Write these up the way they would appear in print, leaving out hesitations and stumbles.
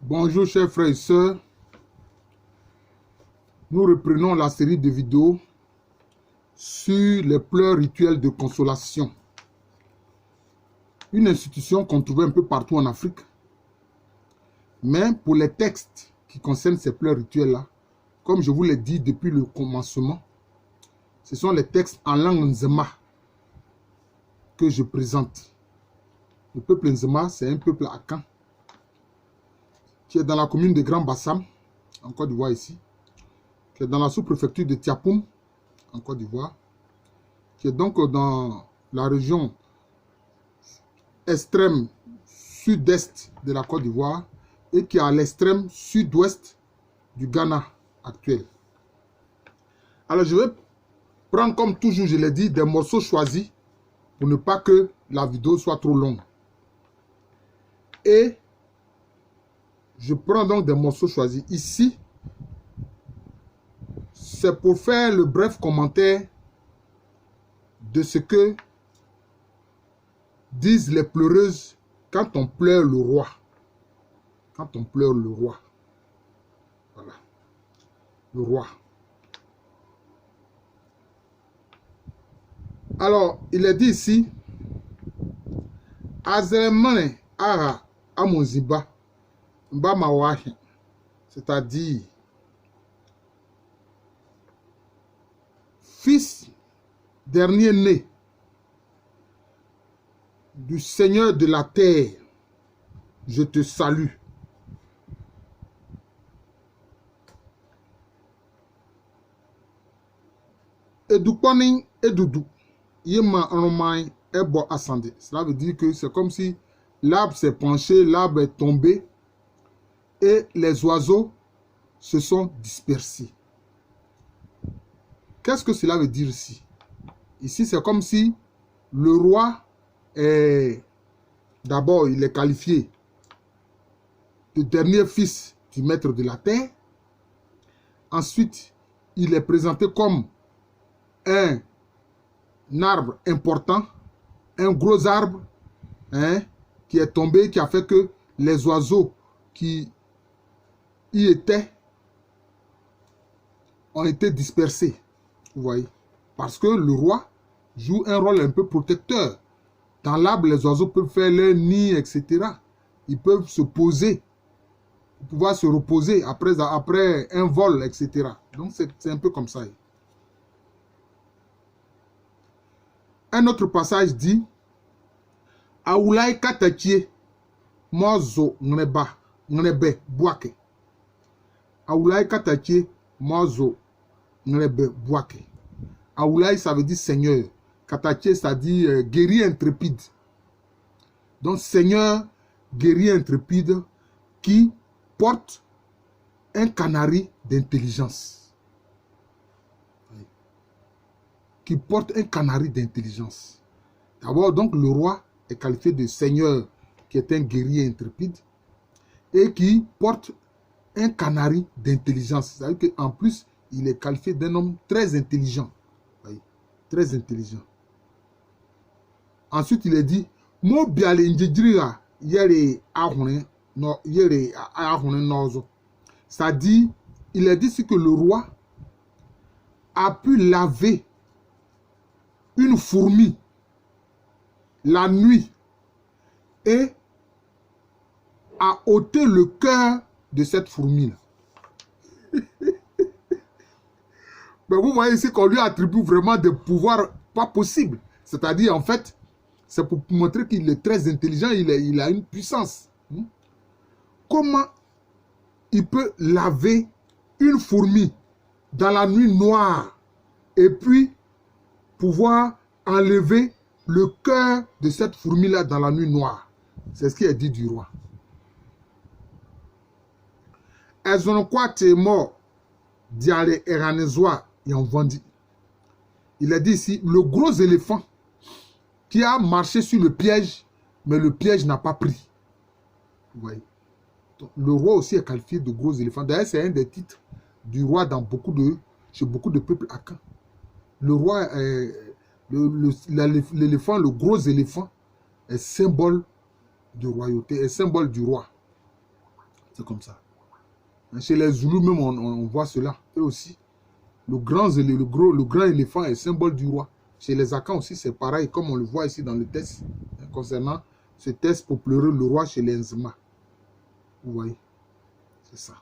Bonjour chers frères et sœurs, nous reprenons la série de vidéos sur les pleurs rituels de consolation. Une institution qu'on trouvait un peu partout en Afrique. Mais pour les textes qui concernent ces pleurs rituels-là, comme je vous l'ai dit depuis le commencement, ce sont les textes en langue Nzema que je présente. Le peuple Nzema, c'est un peuple akan qui est dans la commune de Grand Bassam, en Côte d'Ivoire ici, qui est dans la sous-préfecture de Tiapoum, en Côte d'Ivoire, qui est donc dans la région extrême sud-est de la Côte d'Ivoire et qui est à l'extrême sud-ouest du Ghana actuel. Alors je vais prendre, comme toujours je l'ai dit, des morceaux choisis pour ne pas que la vidéo soit trop longue. Et je prends donc des morceaux choisis. Ici, c'est pour faire le bref commentaire de ce que disent les pleureuses quand on pleure le roi. Quand on pleure le roi. Voilà. Le roi. Alors, il est dit ici, Azemane ara amonziba mbamawahi, c'est-à-dire fils dernier-né du Seigneur de la terre, je te salue. Edukponi edudu, yema anomai ebo ascendé. Cela veut dire que c'est comme si l'arbre s'est penché, l'arbre est tombé et les oiseaux se sont dispersés. Qu'est-ce que cela veut dire ici? Ici, c'est comme si le roi est, d'abord, il est qualifié de dernier fils du maître de la terre. Ensuite, il est présenté comme un arbre important, un gros arbre qui est tombé, qui a fait que les oiseaux qui y étaient ont été dispersés. Vous voyez? Parce que le roi joue un rôle un peu protecteur. Dans l'arbre, les oiseaux peuvent faire leur nid, etc. Ils peuvent se poser, pouvoir se reposer après un vol, etc. Donc, c'est un peu comme ça. Un autre passage dit Aoulai katachie mozo nreba nrebe buake. Aoulai katachie mozo nrebe buake. Aoulai, ça veut dire Seigneur. Katachie, ça dit guerrier intrépide. Donc, Seigneur, guerrier intrépide qui porte un canari d'intelligence. Qui porte un canari d'intelligence. D'abord, donc, le roi est qualifié de Seigneur, qui est un guerrier intrépide, et qui porte un canari d'intelligence. C'est-à-dire qu'en plus, il est qualifié d'un homme très intelligent. Oui, très intelligent. Ensuite, il est dit, c'est-à-dire, il est dit ici que le roi a pu laver une fourmi la nuit et a ôté le cœur de cette fourmi-là. Mais vous voyez ici qu'on lui attribue vraiment des pouvoirs pas possibles. C'est-à-dire, en fait, c'est pour montrer qu'il est très intelligent, il a une puissance. Comment il peut laver une fourmi dans la nuit noire et puis pouvoir enlever le cœur de cette fourmi-là dans la nuit noire? C'est ce qui est dit du roi. Elles ont quoi t'es mort diale eranezoa et on vendit. Il est dit ici, le gros éléphant qui a marché sur le piège, mais le piège n'a pas pris. Vous voyez? Donc, le roi aussi est qualifié de gros éléphant. D'ailleurs, c'est un des titres du roi chez beaucoup de peuples akans. Le roi, l'éléphant, le gros éléphant, est symbole de royauté, est symbole du roi. C'est comme ça. Chez les Zoulous même, on voit cela. Eux aussi. Le grand éléphant est symbole du roi. Chez les Akans aussi, c'est pareil, comme on le voit ici dans le test, concernant ce test pour pleurer le roi chez les Nzima. Vous voyez? C'est ça.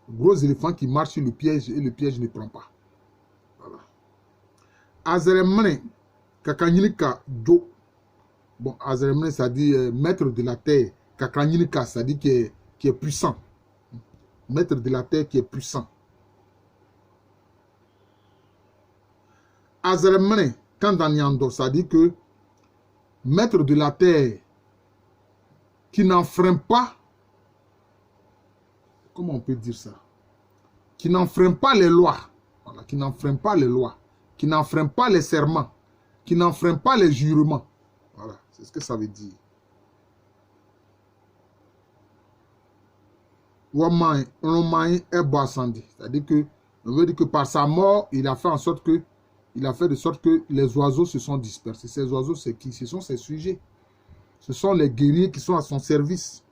Le gros éléphant qui marche sur le piège et le piège ne prend pas. Voilà. Azeremene, Kakanyilika Do. Bon, Azeremene, ça dit maître de la terre. Kakanyilika, ça dit qui est puissant. Maître de la terre qui est puissant. Azeremene, Kandanyando, ça dit que maître de la terre qui n'enfreint pas, comment on peut dire ça? Qui n'enfreint pas les lois, voilà, qui n'enfreint pas les lois, qui n'enfreint pas les serments, qui n'enfreint pas les jurements. Voilà, c'est ce que ça veut dire. C'est-à-dire que, on veut dire que par sa mort, il a fait en sorte que de sorte que les oiseaux se sont dispersés. Ces oiseaux, c'est qui? Ce sont ses sujets. Ce sont les guerriers qui sont à son service.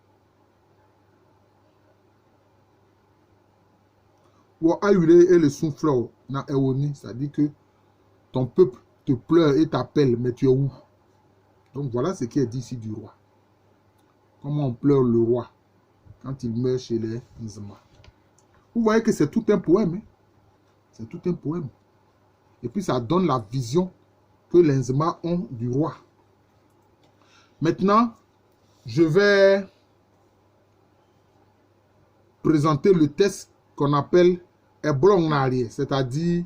Et le souffleur, c'est-à-dire que ton peuple te pleure et t'appelle, mais tu es où? Donc voilà ce qui est dit ici du roi. Comment on pleure le roi quand il meurt chez les Nzima. Vous voyez que c'est tout un poème. Hein? C'est tout un poème. Et puis ça donne la vision que les Nzima ont du roi. Maintenant, je vais présenter le test qu'on appelle Ebolong, c'est-à-dire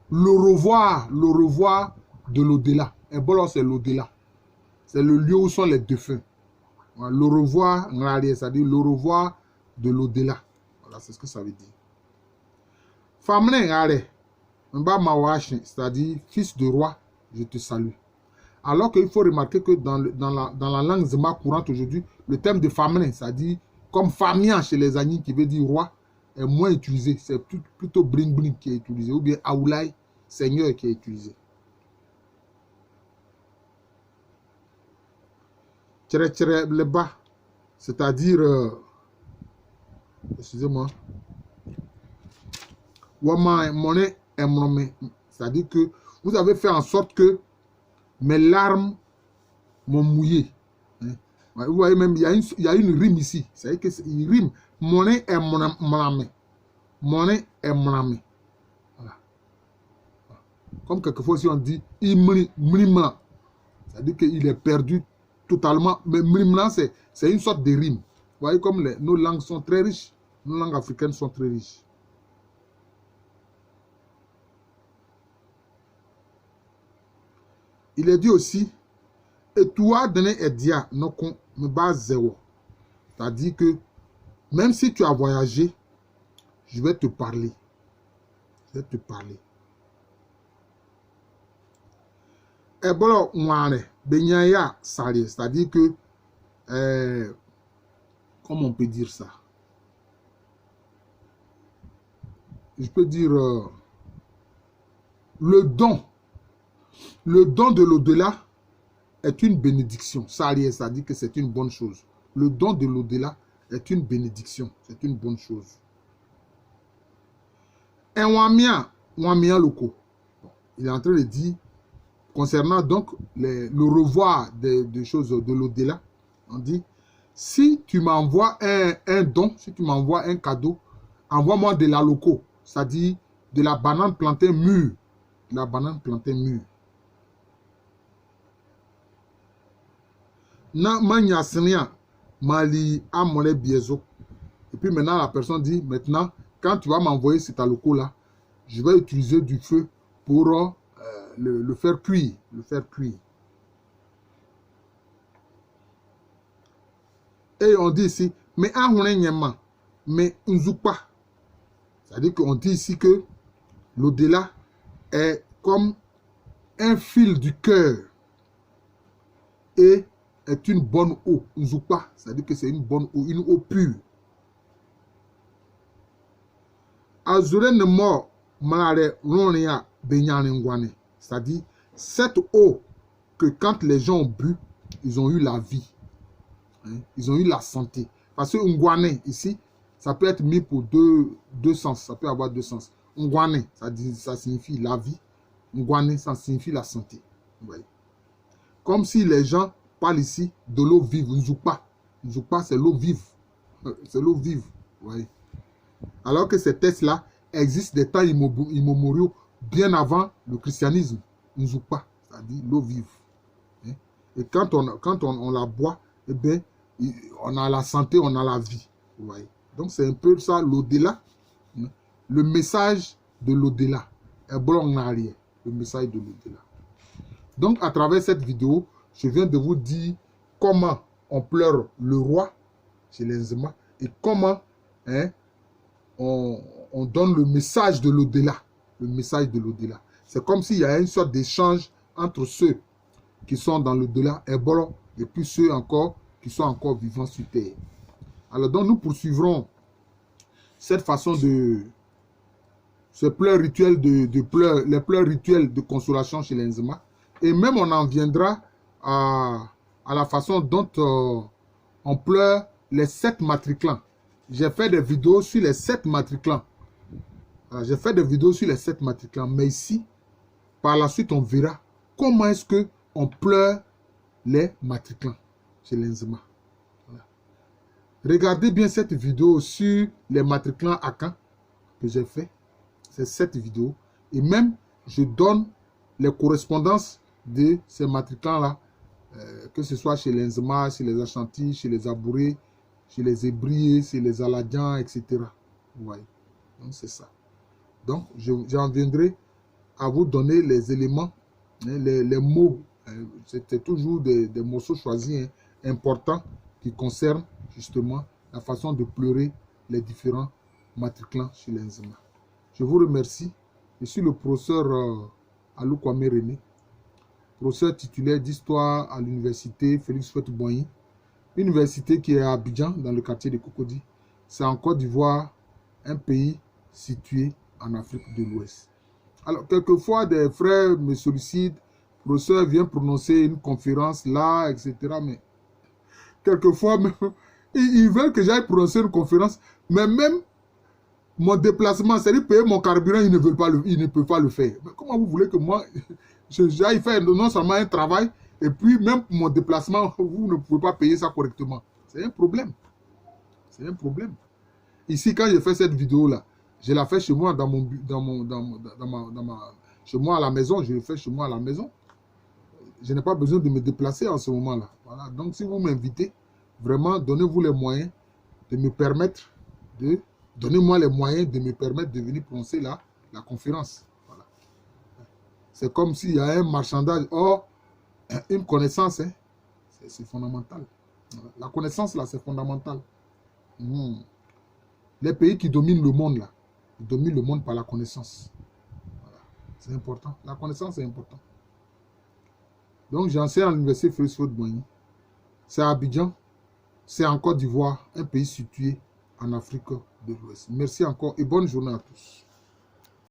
le revoir de l'au-delà. Ebolong, c'est l'au-delà. C'est le lieu où sont les défunts. Le revoir, c'est-à-dire le revoir de l'au-delà. Voilà, c'est ce que ça veut dire. Famne, c'est-à-dire fils de roi, je te salue. Alors qu'il faut remarquer que dans la langue Zema courante aujourd'hui, le terme de famne, c'est-à-dire comme Famian chez les Agnis qui veut dire roi, est moins utilisé. C'est plutôt Bling Bling qui est utilisé, ou bien Aoulai, seigneur qui est utilisé. Le bas, c'est-à-dire, excusez-moi, c'est-à-dire que vous avez fait en sorte que mes larmes m'ont mouillé. Hein? Vous voyez même, il y a une rime ici. C'est-à-dire qu'il rime. Monnaie est mon âme. Monnaie est mon âme. Voilà. Comme quelquefois si on dit mrimla, c'est-à-dire qu'il est perdu totalement. Mais mrimla, c'est une sorte de rime. Vous voyez comme nos langues sont très riches. Nos langues africaines sont très riches. Il est dit aussi, et toi donner edia nokon me base zéro. C'est-à-dire que même si tu as voyagé, je vais te parler. Je vais te parler. Et bon, c'est-à-dire que, comment on peut dire ça? Je peux dire le don de l'au-delà est une bénédiction. Ça dit que c'est une bonne chose. Le don de l'au-delà est une bénédiction. C'est une bonne chose. Un wamia loko. Il est en train de dire, concernant donc le revoir des choses de l'au-delà, on dit, si tu m'envoies un don, si tu m'envoies un cadeau, envoie-moi de la loco, c'est-à-dire de la banane plantée mûre. De la banane plantée mûre. Na manya senia mali amole biezo. Et puis maintenant la personne dit, maintenant quand tu vas m'envoyer cet aloco là, je vais utiliser du feu pour le faire cuire, Et on dit ici, mais ahounenyema, mais nzupa. C'est-à-dire qu'on dit ici que l'au-delà est comme un fil du cœur et est une bonne eau, nzupa, c'est-à-dire que c'est une bonne eau, une eau pure. Azure ne mort malade ronia benyanengwane, c'est-à-dire cette eau que quand les gens ont bu, ils ont eu la vie, hein, ils ont eu la santé. Parce que Ngwane, ici, ça peut être mis pour deux sens. Ça peut avoir deux sens. Ngwane, ça signifie la vie. Ngwane, ça signifie la santé. Vous voyez. Comme si les gens parlent ici de l'eau vive. Nzoupa. Nzoupa, c'est l'eau vive. C'est l'eau vive. Vous voyez. Alors que ces textes-là existent des temps immémoriaux bien avant le christianisme. Nzoupa, c'est-à-dire l'eau vive. Et quand on la boit, eh bien, on a la santé, on a la vie. Vous voyez. Donc, c'est un peu ça, l'au-delà. Le message de l'au-delà. Un blanc en arrière. Le message de l'au-delà. Donc, à travers cette vidéo, je viens de vous dire comment on pleure le roi chez les Nzema et comment on donne le message de l'au-delà. Le message de l'au-delà. C'est comme s'il y a une sorte d'échange entre ceux qui sont dans l'au-delà, et puis ceux encore qui sont encore vivants sur terre. Alors, donc, nous poursuivrons cette façon de... les pleurs rituels de consolation chez les Nzema. Et même on en viendra à la façon dont on pleure les 7 matriclans. J'ai fait des vidéos sur les 7 matriclans. J'ai fait des vidéos sur les 7 matriclans. Mais ici, par la suite, on verra comment est-ce qu'on pleure les matriclans chez les Nzema. Voilà. Regardez bien cette vidéo sur les matriclans Akan que j'ai fait. C'est cette vidéo. Et même, je donne les correspondances de ces matriclans-là, que ce soit chez les Nzema, chez les Ashanti, chez les Abouré, chez les Hébriés, chez les Aladians, etc. Vous voyez. Donc, c'est ça. Donc, j'en viendrai à vous donner les éléments, les mots. C'était toujours des morceaux choisis importants qui concernent justement la façon de pleurer les différents matriclans chez les Nzema. Je vous remercie. Je suis le professeur Alou Kwame René, professeur titulaire d'histoire à l'université Félix Houphouët-Boigny, université qui est à Abidjan, dans le quartier de Cocody. C'est en Côte d'Ivoire, un pays situé en Afrique de l'Ouest. Alors, quelquefois, des frères me sollicitent, professeur vient prononcer une conférence là, etc. Mais quelquefois, ils veulent que j'aille prononcer une conférence, mais même mon déplacement, c'est-à-dire payer mon carburant, ils ne peuvent pas le faire. Mais comment vous voulez que moi, j'aille faire non seulement un travail, et puis même pour mon déplacement, vous ne pouvez pas payer ça correctement. C'est un problème. C'est un problème. Ici, quand je fais cette vidéo-là, je la fais chez moi, chez moi à la maison, je le fais chez moi à la maison. Je n'ai pas besoin de me déplacer en ce moment-là. Voilà. Donc, si vous m'invitez, vraiment, donnez-vous les moyens de me permettre de... Donnez-moi les moyens de me permettre de venir prononcer la conférence. Voilà. C'est comme s'il y a un marchandage. Or, une connaissance, c'est fondamental. Voilà. La connaissance, là, c'est fondamental. Les pays qui dominent le monde, là, ils dominent le monde par la connaissance. Voilà. C'est important. La connaissance, c'est important. Donc, j'enseigne à l'université Félix Houphouët-Boigny. C'est à Abidjan. C'est en Côte d'Ivoire, un pays situé en Afrique de l'Ouest. Merci encore et bonne journée à tous.